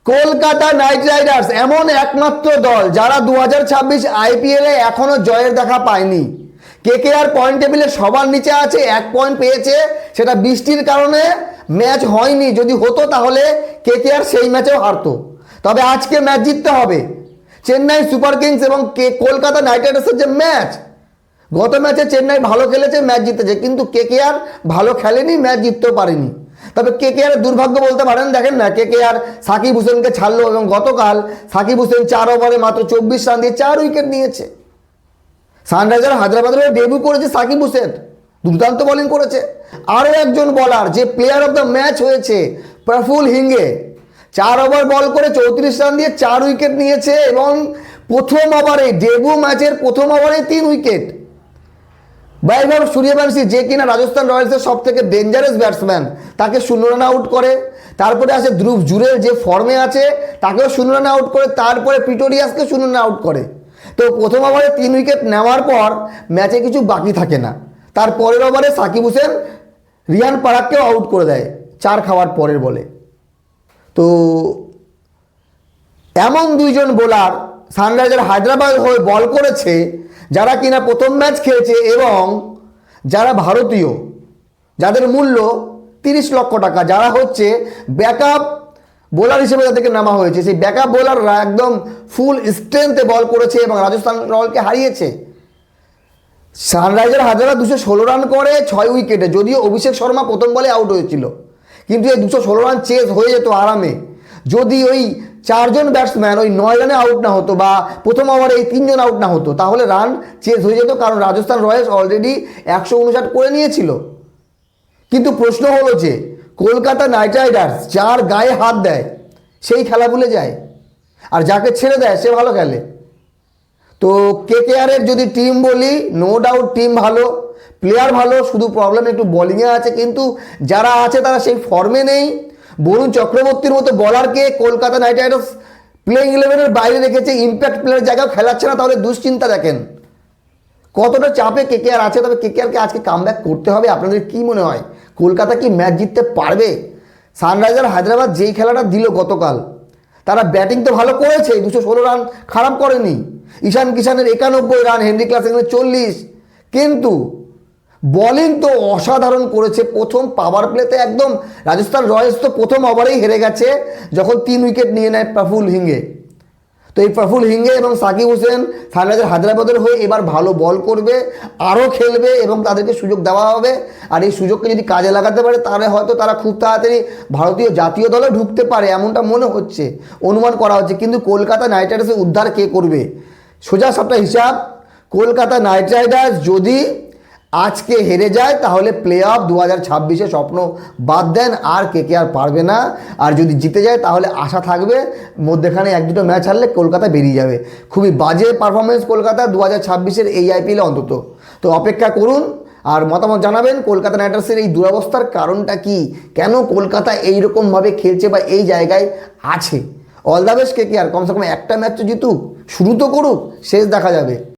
Kolkata night Riders এমন একমাত্র দল যারা 2026 আইপিএলে এখনো জয়ের দেখা পায়নি। কেকেআর পয়েন্ট টেবিলে সবার নিচে আছে, 1 পয়েন্ট পেয়েছে, সেটা বৃষ্টির কারণে ম্যাচ হয়নি। যদি হতো তাহলে কেকেআর সেই ম্যাচেও হারতো। তবে আজকে ম্যাচ জিততে হবে। চেন্নাই সুপার কিংস এবং কলকাতা নাইট রাইডার্সের যে ম্যাচ, গত ম্যাচে চেন্নাই ভালো খেলেছে, ম্যাচ জিতেছে, কিন্তু কেকেআর ভালো খেলেনি, ম্যাচ জিততেও পারেনি। তবে কেকেআর দুর্ভাগ্য বলতে পারেন। দেখেন না, কেকেআর সাকিব হুসেনকে ছাড়লো এবং গতকাল সাকিব হুসেন 4 ওভারে মাত্র 24 রান দিয়ে 4 উইকেট নিয়েছে। সানরাইজার হায়দ্রাবাদের ডেবিউ করেছে সাকিব হুসেন, দুর্দান্ত বোলিং করেছে। আরও একজন বলার যে প্লেয়ার অফ দ্য ম্যাচ হয়েছে, প্রফুল হিঙ্গে, 4 ওভার বল করে 34 রান দিয়ে 4 উইকেট নিয়েছে এবং প্রথম ওভারে, ডেবিউ ম্যাচের প্রথম ওভারে 3 উইকেট। বৈভব সূর্যবংশী, যে কিনা রাজস্থান রয়্যালসের সব থেকে ডেঞ্জারাস ব্যাটসম্যান, তাকে 0 রান আউট করে। তারপরে আসে ধ্রুব জুরেল, যে ফর্মে আছে, তাকেও 0 রান আউট করে। তারপরে পিটোরিয়াসকে 0 রান আউট করে। তো প্রথম ওভারে 3 উইকেট নেওয়ার পর ম্যাচে কিছু বাকি থাকে না। তার পরের ওভারে সাকিব হুসেন রিয়ান পারাগকেও আউট করে দেয় 4 খাওয়ার পরের বলে। তো এমন দুইজন বোলার সানরাইজার হায়দ্রাবাদ হয়ে বল করেছে যারা কিনা প্রথম ম্যাচ খেলেছে এবং যারা ভারতীয়, যাদের মূল্য 30 লক্ষ টাকা, যারা হচ্ছে ব্যাকআপ বোলার হিসেবে যাদেরকে নামা হয়েছে। সেই ব্যাকআপ বোলাররা একদম ফুল স্ট্রেংথে বল করেছে এবং রাজস্থান রয়্যালকে হারিয়েছে। সানরাইজার হায়দ্রাবাদ 216 রান করে 6 উইকেটে, যদিও অভিষেক শর্মা প্রথম বলে আউট হয়েছিল, কিন্তু এই 216 রান চেস হয়ে যেত আরামে যদি ওই 4 জন ব্যাটসম্যান ওই 9 রানে আউট না হতো বা প্রথম ওভারে এই 3 জন আউট না হতো, তাহলে রান চেস হয়ে যেত, কারণ রাজস্থান রয়্যালস অলরেডি 159 করে নিয়েছিল। কিন্তু প্রশ্ন হলো যে কলকাতা নাইট রাইডার্স যার গায়ে হাত দেয় সেই খেলা ভুলে যায়, আর যাকে ছেড়ে দেয় সে ভালো খেলে। তো কেকেআরের যদি টিম বলি, নো ডাউট টিম ভালো, প্লেয়ার ভালো, শুধু প্রবলেম একটু বোলিংয়ে আছে। কিন্তু যারা আছে তারা সেই ফর্মে নেই। বরুণ চক্রবর্তীর মতো বলারকে কলকাতা নাইট রাইডার্স প্লেইং 11-এর বাইরে রেখেছে, ইম্প্যাক্ট প্লেয়ার জায়গাও খেলাচ্ছে না। তাহলে দুশ্চিন্তা দেখেন কতটা চাপে কেকেআর আছে। তবে কেকেআরকে আজকে কামব্যাক করতে হবে। আপনাদের কি মনে হয়, কলকাতা কি ম্যাচ জিততে পারবে? সানরাইজার হায়দ্রাবাদ যেই খেলাটা দিল গতকাল, তারা ব্যাটিং তো ভালো করেছে, 216 রান খারাপ করেনি। ঈশান কিষানের 91 রান, হেনরি ক্লাসেনের 40, কিন্তু বোলিং তো অসাধারণ করেছে। প্রথম পাওয়ার প্লেতে একদম রাজস্থান রয়্যালস তো প্রথম ওভারেই হেরে গেছে যখন 3 উইকেট নিয়ে নেয় প্রফুল হিঙ্গে। তো এই প্রফুল হিঙ্গে এবং সাকিব হুসেন সানরাইজার হায়দ্রাবাদের হয়ে এবার ভালো বল করবে, আরও খেলবে এবং তাদেরকে সুযোগ দেওয়া হবে। আর এই সুযোগকে যদি কাজে লাগাতে পারে তাহলে হয়তো তারা খুব তাড়াতাড়ি ভারতীয় জাতীয় দলে ঢুকতে পারে, এমনটা মনে হচ্ছে, অনুমান করা হচ্ছে। কিন্তু কলকাতা নাইট রাইডার্সের উদ্ধার কে করবে? সোজা সবটা হিসাব, কলকাতা নাইট রাইডার্স যদি আজকে হেরে যায় তাহলে প্লে অফ 2026-এ স্বপ্ন বাদ দেন, আর কেকেআর পারবে না। আর যদি জিতে যায় তাহলে আশা থাকবে, মধ্যেখানে 1-2 ম্যাচ হারলে কলকাতা বেরিয়ে যাবে। খুবই বাজে পারফরমেন্স কলকাতা 2026-এর এই আইপিএলে অন্তত। তো অপেক্ষা করুন আর মতামত জানাবেন কলকাতা নাইট রাইডার্সের এই দুরবস্থার কারণটা কি, কেন কলকাতা এইরকমভাবে খেলছে বা এই জায়গায় আছে। অল দ্য বেস্ট কেকেআর, কমসে কম একটা ম্যাচ তো জিতুক, শুরু তো করুক, শেষ দেখা যাবে।